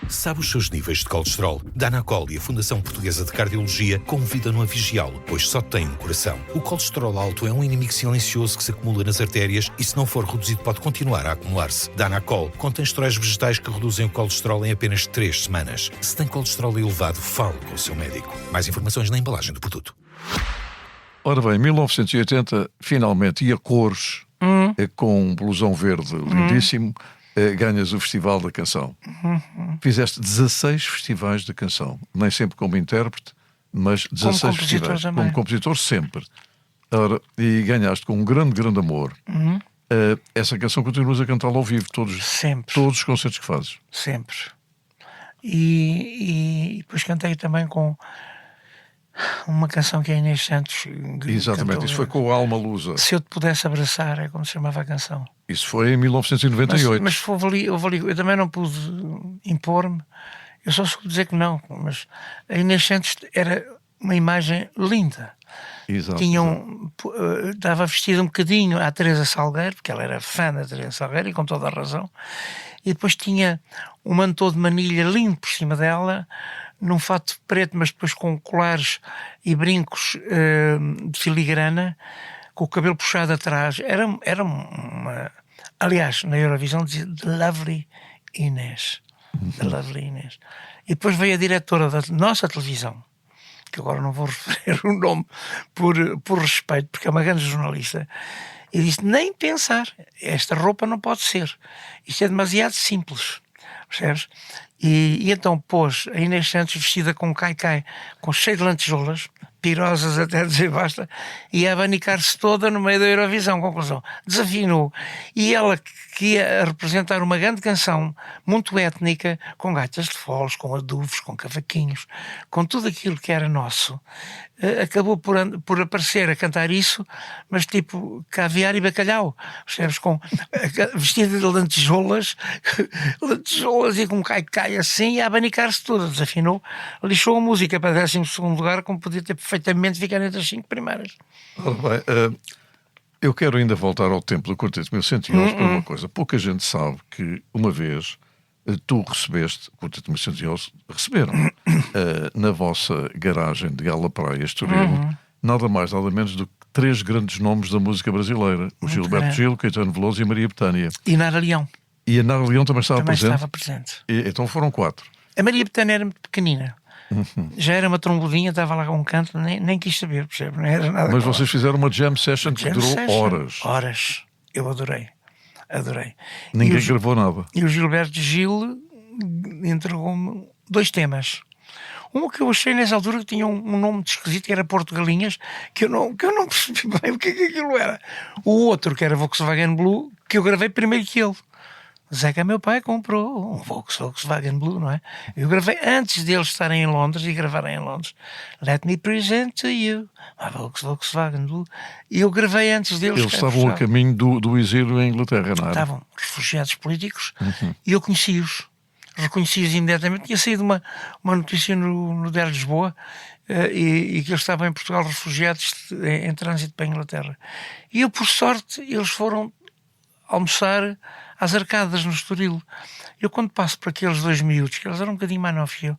Sabe os seus níveis de colesterol? Danacol e a Fundação Portuguesa de Cardiologia convidam-no a vigiá-lo, pois só tem um coração. O colesterol alto é um inimigo silencioso que se acumula nas artérias e, se não for reduzido, pode continuar a acumular-se. Danacol contém esteróis vegetais que reduzem o colesterol em apenas 3 semanas. Se tem colesterol elevado, fale com o seu médico. Mais informações na embalagem do produto. Ora bem, 1980, finalmente, e a cores, com um blusão verde lindíssimo, ganhas o Festival da Canção. Fizeste 16 festivais de canção, nem sempre como intérprete, mas 16 festivais. Como compositor, sempre. Ora, e ganhaste com um grande, grande amor. Essa canção continuas a cantá-la ao vivo, todos os concertos que fazes. Sempre. E depois cantei também com uma canção que a Inês Santos exatamente, cantou. Isso foi com a Alma Lusa. Se eu te pudesse abraçar, é como se chamava a canção. Isso foi em 1998. Mas eu também não pude impor-me. Eu só soube dizer que não. Mas a Inês Santos era uma imagem linda. Exato. Estava vestida um bocadinho à Teresa Salgueiro, porque ela era fã da Teresa Salgueiro, e com toda a razão. E depois tinha um mantô de manilha lindo por cima dela, num fato preto, mas depois com colares e brincos de filigrana, com o cabelo puxado atrás. Era uma... Aliás, na Eurovisão dizia The Lovely Inês. The Lovely Inês. E depois veio a diretora da nossa televisão, que agora não vou referir o nome por respeito, porque é uma grande jornalista, e disse, nem pensar, esta roupa não pode ser. Isto é demasiado simples. Percebes? E então pôs a Inês Santos vestida com um cai-cai, cheio de lantejoulas, pirosas até dizer basta, e a abanicar-se toda no meio da Eurovisão. Conclusão, desafinou. E ela, que ia representar uma grande canção, muito étnica, com gaitas de foles, com adubos, com cavaquinhos, com tudo aquilo que era nosso, acabou por aparecer a cantar isso, mas tipo caviar e bacalhau, percebes? Vestida de lantejoulas e com um cai-cai assim, e a abanicar-se toda, desafinou, lixou a música para 12º lugar, como podia ter perfeitamente ficado entre as 5 primeiras. Ora bem, Eu quero ainda voltar ao tempo do Quarteto 1111 para uma coisa. Pouca gente sabe que uma vez tu recebeste, o Quarteto 1111 receberam na vossa garagem de Gala Praia, Estoril, nada mais, nada menos do que 3 grandes nomes da música brasileira. O Gilberto grande. Gil, Caetano Veloso e Maria Bethânia. E Nara Leão E a Nara Leão também estava também presente? estava presente. Então foram 4. A Maria Bethânia era muito pequenina. Já era uma trombudinha, estava lá a um canto, nem quis saber, percebe? Não era nada. Mas com vocês fizeram uma jam session que Jam durou session. horas. Horas. Eu adorei. Adorei. Ninguém E o, gravou nada. e o Gilberto Gil entregou-me 2 temas. Um que eu achei nessa altura que tinha um nome muito esquisito, que era Porto Galinhas, que eu não percebi bem o que aquilo era. O outro, que era Volkswagen Blue, que eu gravei primeiro que ele. Zeca, meu pai comprou um Volkswagen Blue, não é? Eu gravei antes deles estarem em Londres e gravarem em Londres. Let me present to you my Volkswagen Blue. E eu gravei antes deles. Eles estavam a caminho do exílio em Inglaterra, não era? Estavam refugiados políticos e eu conheci-os. Reconheci-os imediatamente. Tinha saído uma notícia no Diário de Lisboa e que eles estavam em Portugal refugiados em trânsito para a Inglaterra. E eu, por sorte, eles foram almoçar às Arcadas, no Estoril. Eu, quando passo por aqueles 2 miúdos, que eles eram um bocadinho mais novos que eu,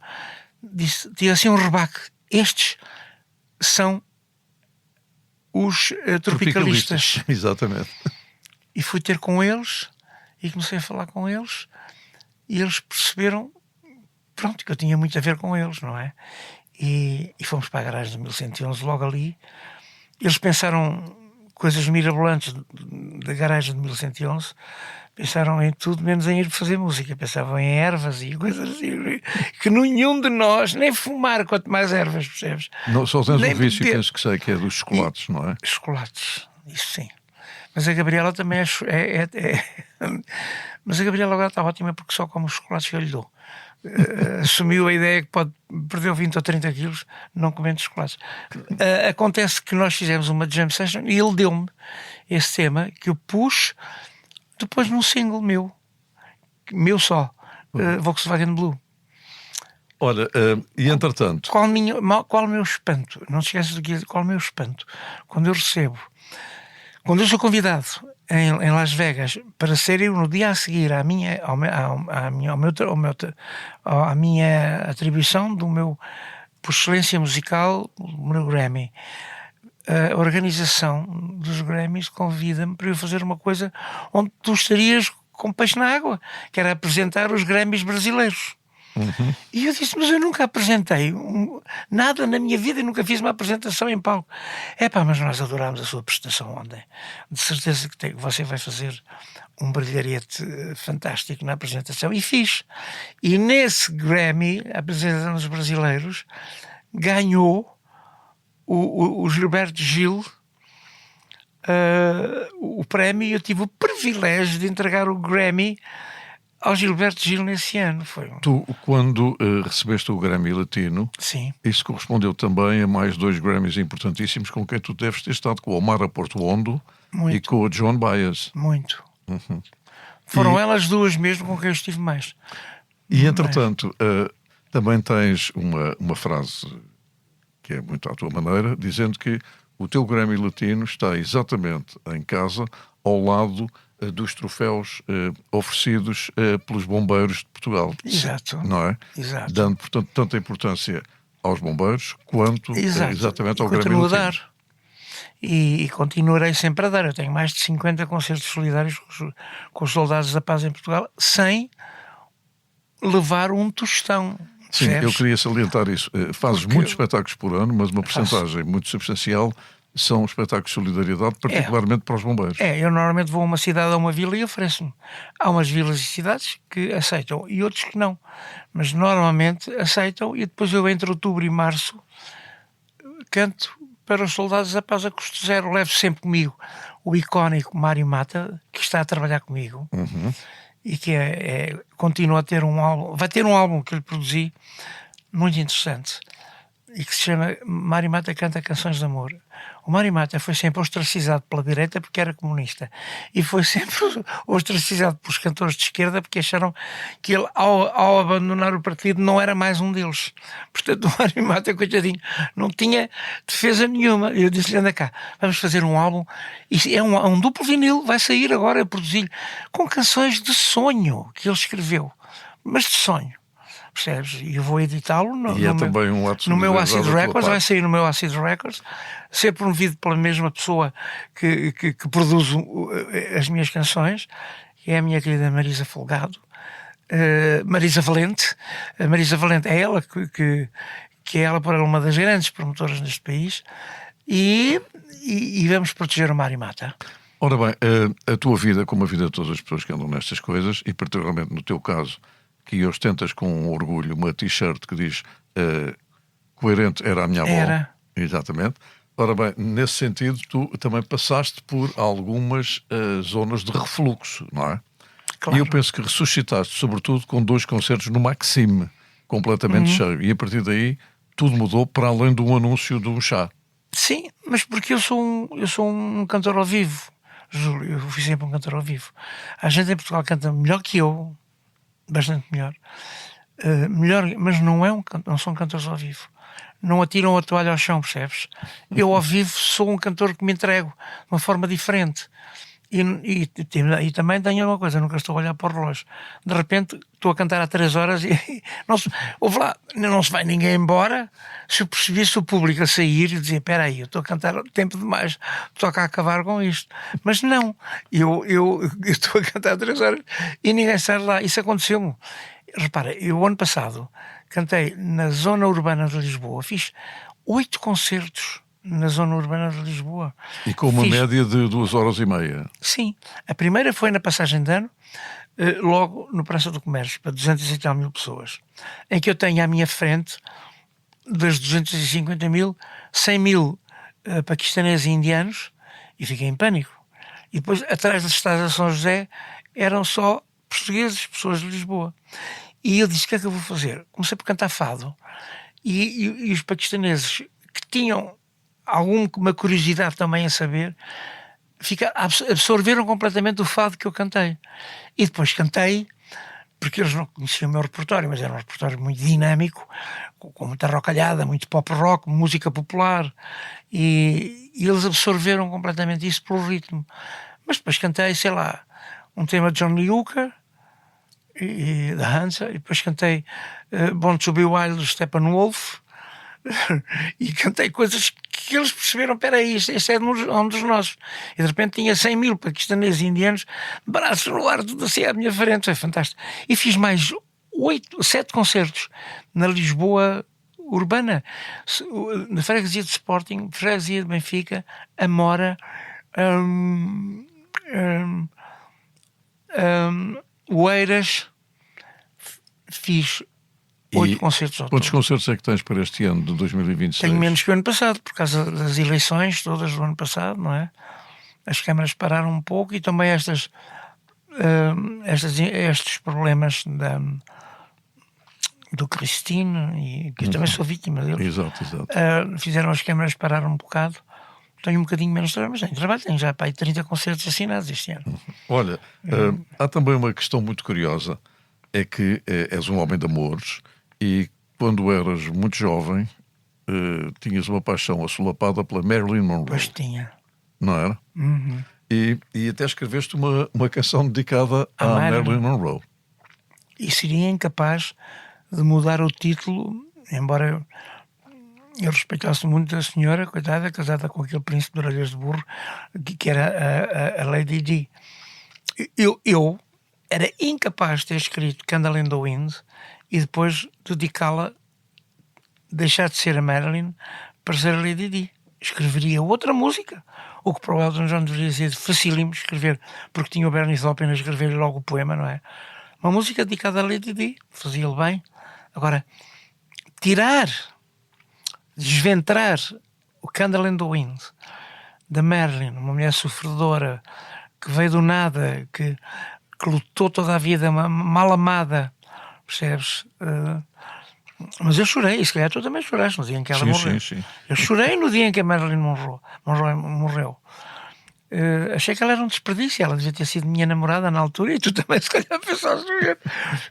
tinha assim um rebaque. Estes são os tropicalistas. Exatamente. E fui ter com eles e comecei a falar com eles e eles perceberam, pronto, que eu tinha muito a ver com eles, não é? E fomos para a garagem de 1111 logo ali. Eles pensaram coisas mirabolantes da garagem de 1111, pensaram em tudo menos em ir fazer música, pensavam em ervas e coisas assim, que nenhum de nós, nem fumar, quanto mais ervas, percebes? Não, só tens Nem um vício, beber. penso que sei, que é dos chocolates, não é? Chocolates, isso sim. Mas a Gabriela também Mas a Gabriela agora está ótima porque só come os chocolates que eu lhe dou. Assumiu a ideia que perdeu 20 ou 30 quilos não comendo chocolates. Acontece que nós fizemos uma jam session e ele deu-me esse tema que eu pus depois num single meu só, Volkswagen Blue. Olha, e entretanto... Qual o meu espanto? Não te esqueças do que qual o meu espanto? Quando eu sou convidado em Las Vegas para ser eu no dia a seguir à minha atribuição do meu, por excelência musical, o meu Grammy, a organização dos Grammys convida-me para eu fazer uma coisa onde tu estarias com peixe na água, que era apresentar os Grammys brasileiros. E eu disse, mas eu nunca apresentei nada na minha vida e nunca fiz uma apresentação em palco. Mas nós adorámos a sua prestação ontem. De certeza que você vai fazer um brilharete fantástico na apresentação. E fiz. E nesse Grammy, a apresentação dos brasileiros, ganhou o Gilberto Gil o prémio, e eu tive o privilégio de entregar o Grammy ao Gilberto Gil nesse ano. Tu, quando recebeste o Grammy Latino, sim, isso correspondeu também a mais 2 Grammys importantíssimos com quem tu deves ter estado, com o Omar Portuondo e com o John Baez. Muito. Foram elas duas mesmo com quem eu estive mais. E entretanto, também tens uma frase que é muito à tua maneira, dizendo que o teu Grammy Latino está exatamente em casa, ao lado dos troféus oferecidos pelos bombeiros de Portugal. Exato. Não é? Exato. Dando, portanto, tanta importância aos bombeiros quanto exatamente ao Grammy Continuo Latino. a dar. E continuarei sempre a dar. Eu tenho mais de 50 concertos solidários com os soldados da paz em Portugal, sem levar um tostão. Sim, percebes? eu queria salientar isso. Fazes muitos espetáculos por ano, mas uma porcentagem muito substancial são espetáculos de solidariedade, particularmente para os bombeiros. Eu normalmente vou a uma cidade ou a uma vila e ofereço-me. Há umas vilas e cidades que aceitam e outros que não. Mas normalmente aceitam, e depois eu, entre outubro e março, canto para os soldados da paz a custo zero. Levo sempre comigo o icónico Mário Mata, que está a trabalhar comigo. E que continua a ter um álbum, vai ter um álbum que eu lhe produzi muito interessante, e que se chama Mário Mata Canta Canções de Amor. O Mário Mata foi sempre ostracizado pela direita porque era comunista e foi sempre ostracizado pelos cantores de esquerda porque acharam que ele, ao abandonar o partido, não era mais um deles. Portanto, o Mário Mata, coitadinho, não tinha defesa nenhuma. Eu disse-lhe, anda cá, vamos fazer um álbum, e é um duplo vinil, vai sair agora, eu produzi-lhe, com canções de sonho que ele escreveu, mas de sonho. Percebes? E eu vou editá-lo também um ato no meu Acid solidariedade da tua Records, vai parte. sair no meu Acid Records, ser promovido pela mesma pessoa que produz as minhas canções, que é a minha querida Marisa Folgado, Marisa Valente. A Marisa Valente é ela que é ela, por ela, uma das grandes promotoras neste país, e vamos proteger o Mário Mata. Ora bem, a tua vida, como a vida de todas as pessoas que andam nestas coisas, e particularmente no teu caso, que ostentas com orgulho uma t-shirt que diz coerente era a minha avó. Era. Exatamente. Ora bem, nesse sentido, tu também passaste por algumas zonas de refluxo, não é? Claro. E eu penso que ressuscitaste, sobretudo, com 2 concertos no Maxime, completamente cheio. E a partir daí, tudo mudou para além do anúncio do chá. Sim, mas porque eu sou um cantor ao vivo, Júlio. Eu fui sempre um cantor ao vivo. A gente em Portugal canta melhor que eu, bastante melhor, mas não são cantores ao vivo. Não atiram a toalha ao chão, percebes? Eu ao vivo sou um cantor que me entrego de uma forma diferente. E também tenho uma coisa, nunca estou a olhar para o relógio. De repente estou a cantar há 3 horas e não se vai ninguém embora. Se eu percebesse o público a sair e dizer, espera aí, eu estou a cantar tempo demais, toca a acabar com isto. Mas não, eu estou a cantar 3 horas e ninguém sai lá. Isso aconteceu-me. Repara, eu ano passado cantei na zona urbana de Lisboa, fiz 8 concertos na zona urbana de Lisboa. E com uma média de 2h30. Sim. A primeira foi na passagem de ano, logo no Praça do Comércio, para 200 e tal mil pessoas, em que eu tenho à minha frente, das 250 mil, 100 mil paquistaneses e indianos, e fiquei em pânico. E depois, atrás das estradas de São José, eram só portugueses, pessoas de Lisboa. E eu disse, o que é que eu vou fazer? Comecei por cantar fado. E os paquistaneses, que tinham alguma curiosidade também a saber, absorveram completamente o fado que eu cantei. E depois cantei, porque eles não conheciam o meu repertório, mas era um repertório muito dinâmico, com muita rocalhada, muito pop rock, música popular, e eles absorveram completamente isso pelo ritmo. Mas depois cantei, sei lá, um tema de John Lee Hooker e da Hansa, e depois cantei Born to Be Wild do Steppenwolf, e cantei coisas que eles perceberam, espera aí, este é um dos nossos. E de repente tinha 100 mil paquistaneses e indianos, braços no ar, tudo assim à minha frente, foi fantástico. E fiz mais 7 concertos na Lisboa urbana, na freguesia de Sporting, freguesia de Benfica, Amora, Oeiras. Fiz 8 concertos ao Quantos todo. concertos é que tens para este ano de 2026? Tenho menos que o ano passado, por causa das eleições todas do ano passado, não é? As câmaras pararam um pouco e também estes problemas do Cristine, e que eu também sou vítima deles. Exato. Fizeram as câmaras parar um bocado. Tenho um bocadinho menos de trabalho, mas tenho trabalho. Tenho já para aí 30 concertos assinados este ano. Olha, há também uma questão muito curiosa, é que és um homem de amores e quando eras muito jovem tinhas uma paixão assolapada pela Marilyn Monroe. Pois tinha. Não era? Uhum. E até escreveste uma canção dedicada à Marilyn Monroe. E seria incapaz de mudar o título, embora eu respeitasse muito a senhora, coitada, casada com aquele príncipe de orelhas de burro, que era a Lady Di. Eu era incapaz de ter escrito Candle in the Wind e depois dedicá-la, deixar de ser a Marilyn para ser a Lady Di. Escreveria outra música, o que provavelmente já não deveria ser facílimo escrever, porque tinha o Bernie Taupin a escrever logo o poema, não é? Uma música dedicada a Lady Di, fazia-lhe bem. Agora, desventrar o Candle in the Wind da Marilyn, uma mulher sofredora que veio do nada, que lutou toda a vida, mal amada, percebes? Mas eu chorei, e se calhar tu também choraste no dia em que ela morreu. Sim. Eu chorei no dia em que a Marilyn Monroe morreu. Achei que ela era um desperdício, ela devia ter sido minha namorada na altura, e tu também se calhar pensaste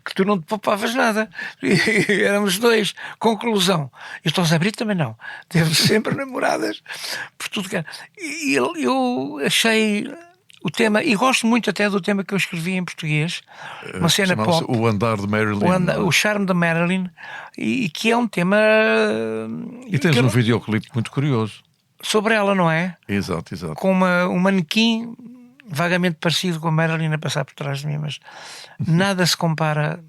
que tu não te poupavas nada. E éramos dois. Conclusão, e o Tom Zé Brito também não, teve sempre namoradas por tudo que era. E eu achei o tema, e gosto muito até do tema que eu escrevi em português, uma cena pop, O Andar de Marilyn. o Charme da Marilyn, e que é um tema E tens um videoclipe muito curioso. sobre ela, não é? Exato. Com um manequim vagamente parecido com a Marilyn a passar por trás de mim, mas nada se compara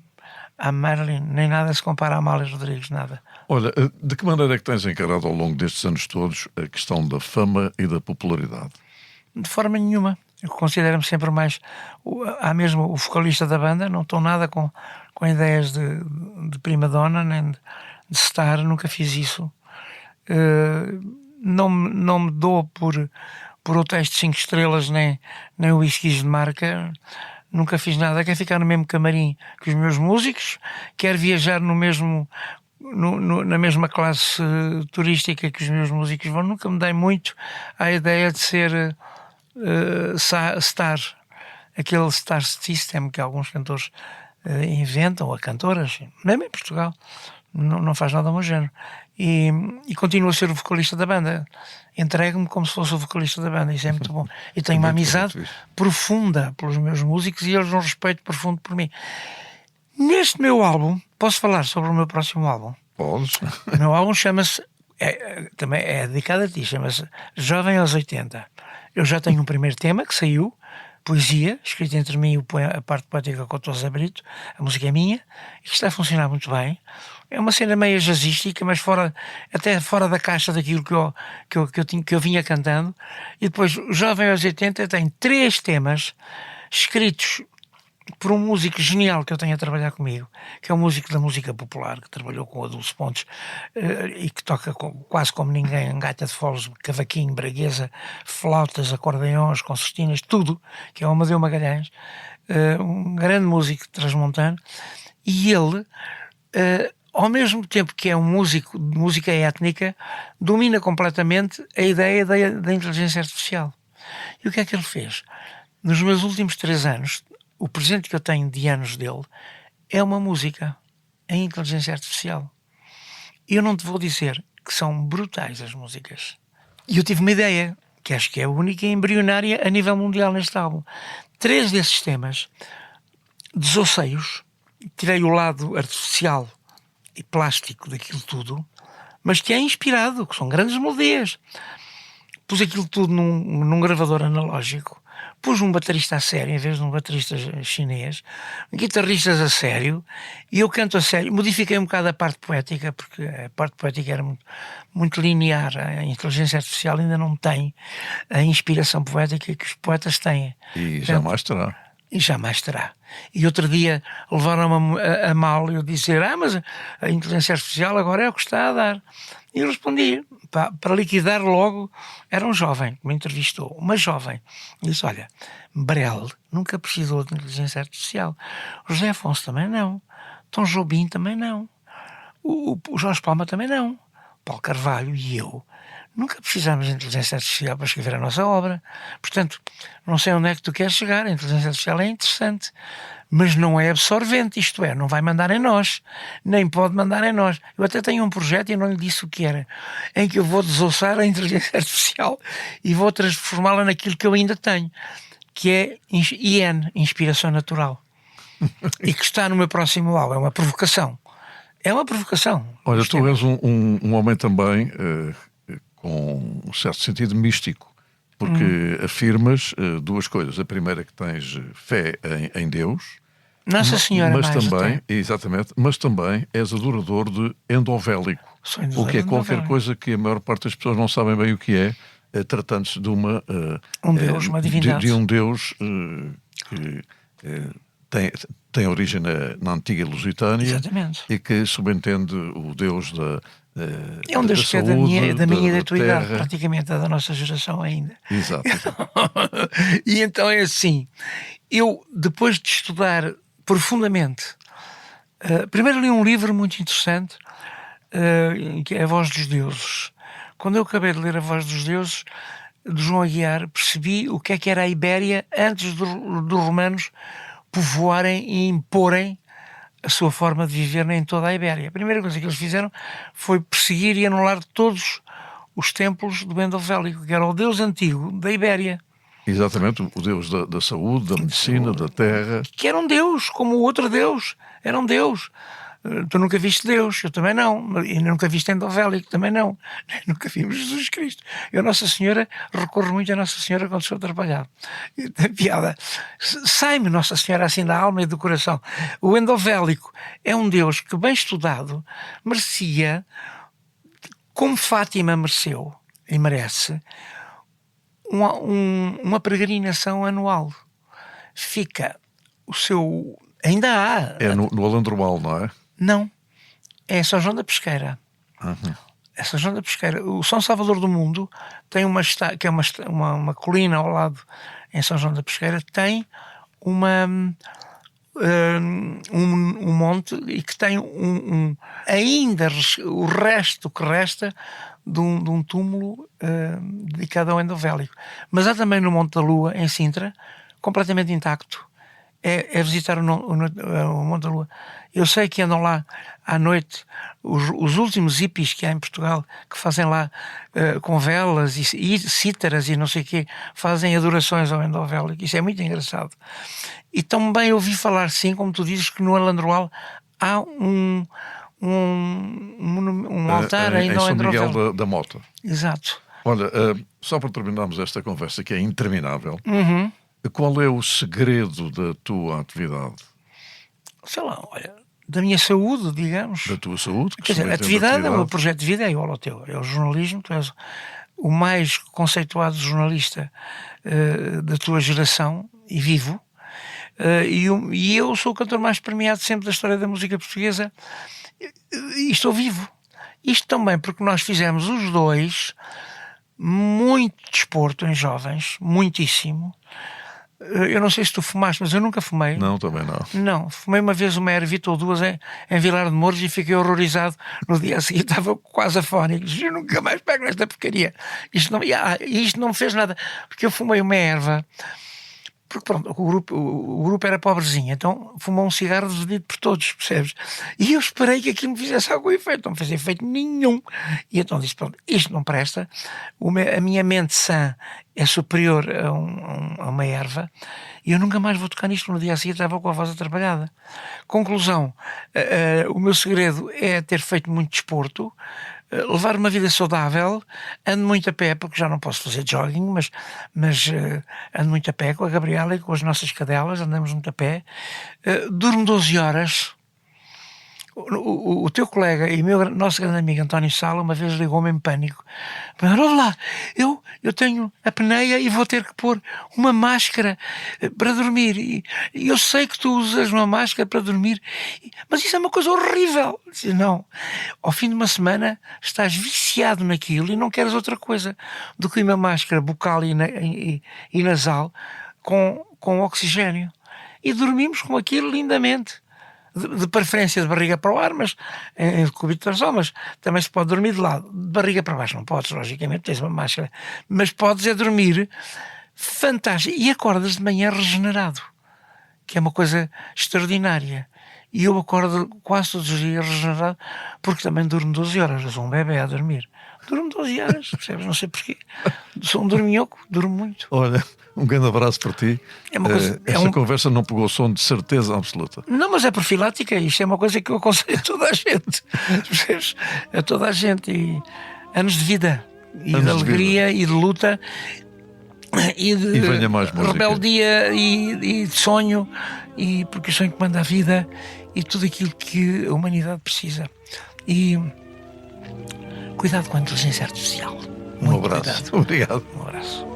à Marilyn, nem nada se compara à Amália Rodrigues, nada. Olha, de que maneira é que tens encarado ao longo destes anos todos a questão da fama e da popularidade? De forma nenhuma. Eu considero-me sempre mais há mesmo o vocalista da banda, não estou nada com ideias de prima donna, nem de star, nunca fiz isso. Não me dou por hotéis de 5 estrelas, nem whiskies de marca. Nunca fiz nada. Quero ficar no mesmo camarim que os meus músicos, quero viajar no mesmo, na mesma classe turística que os meus músicos vão. Nunca me dei muito à ideia de ser star, aquele star system que alguns cantores inventam, ou cantoras, mesmo em Portugal. Não faz nada ao meu género. E continuo a ser o vocalista da banda. Entrego-me como se fosse o vocalista da banda. Isso é muito bom. E tenho uma amizade profunda pelos meus músicos e eles um respeito profundo por mim. Neste meu álbum, posso falar sobre o meu próximo álbum? Podes. O meu álbum chama-se, também é dedicado a ti, chama-se Jovem aos 80. Eu já tenho um primeiro tema que saiu, poesia, escrita entre mim e a parte poética com o Tom Zé Brito. A música é minha e está a funcionar muito bem. É uma cena meio jazzística, mas até fora da caixa daquilo que eu vinha cantando. E depois, o Jovem aos 80 tem 3 temas escritos por um músico genial que eu tenho a trabalhar comigo, que é um músico da música popular, que trabalhou com o Adolfo Pontes e que toca quase como ninguém, gaita de foles, cavaquinho, braguesa, flautas, acordeões, concertinas, tudo, que é o Amadeu Magalhães, um grande músico transmontano, e ele, ao mesmo tempo que é um músico de música étnica, domina completamente a ideia da inteligência artificial. E o que é que ele fez? Nos meus últimos 3 anos, o presente que eu tenho de anos dele é uma música em inteligência artificial. E eu não te vou dizer que são brutais as músicas. E eu tive uma ideia, que acho que é a única e embrionária a nível mundial neste álbum. 3 desses temas desossei-os, tirei o lado artificial e plástico daquilo tudo, mas que é inspirado, que são grandes melodias. Pus aquilo tudo num gravador analógico, pus um baterista a sério em vez de um baterista chinês, guitarristas a sério, e eu canto a sério. Modifiquei um bocado a parte poética, porque a parte poética era muito linear. A inteligência artificial ainda não tem a inspiração poética que os poetas têm. E jamais terá. E jamais terá. E outro dia levaram-me a mal eu dizer, mas a inteligência artificial agora é o que está a dar. E eu respondi, para liquidar logo, era um jovem que me entrevistou, uma jovem. E disse, olha, Brel nunca precisou de inteligência artificial. O José Afonso também não. Tom Jobim também não. O Jorge Palma também não. Paulo Carvalho e eu nunca precisamos de inteligência artificial para escrever a nossa obra. Portanto, não sei onde é que tu queres chegar. A inteligência artificial é interessante, mas não é absorvente, isto é, não vai mandar em nós, nem pode mandar em nós. Eu até tenho um projeto e não lhe disse o que era, em que eu vou desossar a inteligência artificial e vou transformá-la naquilo que eu ainda tenho, que é IN, Inspiração Natural, e que está no meu próximo álbum. É uma provocação. É uma provocação. Olha, tu és um homem também com um certo sentido místico, porque afirmas 2 coisas. A primeira é que tens fé em Deus. Nossa Senhora, mas mais também, até. Exatamente, mas também és adorador de endovélico, o que é qualquer coisa que a maior parte das pessoas não sabem bem o que é, tratando-se de um Deus, uma divindade. de um Deus que tem origem na antiga Lusitânia. Exatamente. E que subentende o Deus é um Deus que é da minha e da tua idade, praticamente, da nossa geração ainda. Exato. E então é assim, eu, depois de estudar profundamente Primeiro li um livro muito interessante, que é A Voz dos Deuses. Quando eu acabei de ler A Voz dos Deuses, de João Aguiar, percebi o que era a Ibéria antes dos romanos povoarem e imporem a sua forma de viver em toda a Ibéria. A primeira coisa que eles fizeram foi perseguir e anular todos os templos do Endovelico, que era o deus antigo da Ibéria. Exatamente, o deus da saúde, da medicina, da terra. Que era um deus, como o outro deus. Era um deus. Tu nunca viste Deus, eu também não. E nunca viste Endovelico, também não. Nunca vimos Jesus Cristo. Eu, Nossa Senhora, recorro muito a Nossa Senhora quando estou atrapalhado. Piada. Sai-me Nossa Senhora assim da alma e do coração. O Endovelico é um Deus que, bem estudado, merecia, como Fátima mereceu e merece, uma peregrinação anual. Fica o seu... Ainda há. É no Alandroal, não é? Não. É em São João da Pesqueira. Uhum. É São João da Pesqueira. O São Salvador do Mundo tem que é uma colina ao lado, em São João da Pesqueira, tem um monte e que tem ainda o resto que resta de um túmulo dedicado ao Endovelico. Mas há também no Monte da Lua, em Sintra, completamente intacto. É visitar o Monte da Lua. Eu sei que andam lá à noite os últimos hippies que há em Portugal, que fazem lá com velas e cítaras e não sei o quê, fazem adorações ao Endovelico. Isso é muito engraçado. E também ouvi falar, sim, como tu dizes, que no Alandroal há um altar ainda ao São Endovelico. Miguel da Mota. Exato. Olha, só para terminarmos esta conversa, que é interminável, Uhum. qual é o segredo da tua atividade? Sei lá, olha, da minha saúde, digamos. Da tua saúde? Quer dizer, a atividade, o meu projeto de vida é igual ao teu. É o jornalismo, tu és o mais conceituado jornalista da tua geração e vivo. E eu sou o cantor mais premiado sempre da história da música portuguesa e estou vivo. Isto também porque nós fizemos os dois muito desporto em jovens, muitíssimo. Eu não sei se tu fumaste, mas eu nunca fumei. Não, também não. Não, fumei uma vez uma Ervita ou duas em Vilar de Mouros e fiquei horrorizado. No dia a seguir estava quase afónico. Eu nunca mais pego nesta porcaria. Isto não me fez nada. Porque eu fumei uma erva. Porque pronto, o grupo era pobrezinho, então fumou um cigarro dividido por todos, percebes? E eu esperei que aquilo me fizesse algum efeito, não me fez efeito nenhum. E então disse, pronto, isto não presta, a minha mente sã é superior a uma erva, e eu nunca mais vou tocar nisto. No dia a seguir estava com a voz atrapalhada. Conclusão, o meu segredo é ter feito muito desporto, levar uma vida saudável, ando muito a pé, porque já não posso fazer jogging, mas ando muito a pé com a Gabriela e com as nossas cadelas, andamos muito a pé, durmo 12 horas. O teu colega e nosso grande amigo António Sala uma vez ligou-me em pânico. Olha lá, eu tenho apneia e vou ter que pôr uma máscara para dormir. E eu sei que tu usas uma máscara para dormir, mas isso é uma coisa horrível. Disse, não, ao fim de uma semana estás viciado naquilo e não queres outra coisa do que uma máscara bucal e nasal com oxigênio. E dormimos com aquilo lindamente. De preferência de barriga para o ar, mas em cubitação, mas também se pode dormir de lado. De barriga para baixo não podes, logicamente, tens uma máscara, mas podes é dormir fantástico e acordas de manhã regenerado, que é uma coisa extraordinária. E eu acordo quase todos os dias regenerado, porque também durmo 12 horas, eu sou um bebê a dormir. Durmo 12 horas, percebes? Não sei porquê. Sou um dorminhoco, durmo muito. Olha, um grande abraço para ti. Esta conversa não pegou som de certeza absoluta. Não, mas é profilática. Isto é uma coisa que eu aconselho a toda a gente. Percebes? A toda a gente. E anos de vida. E de alegria e de luta. E de venha mais música. Rebeldia e de sonho. E porque o sonho que manda a vida. E tudo aquilo que a humanidade precisa. E cuidado com a inteligência artificial. Um abraço. Cuidado. Obrigado. Um abraço.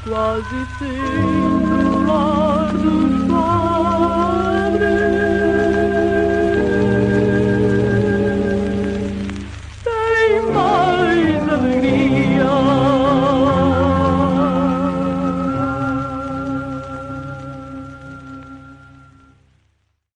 Quase sempre o lar do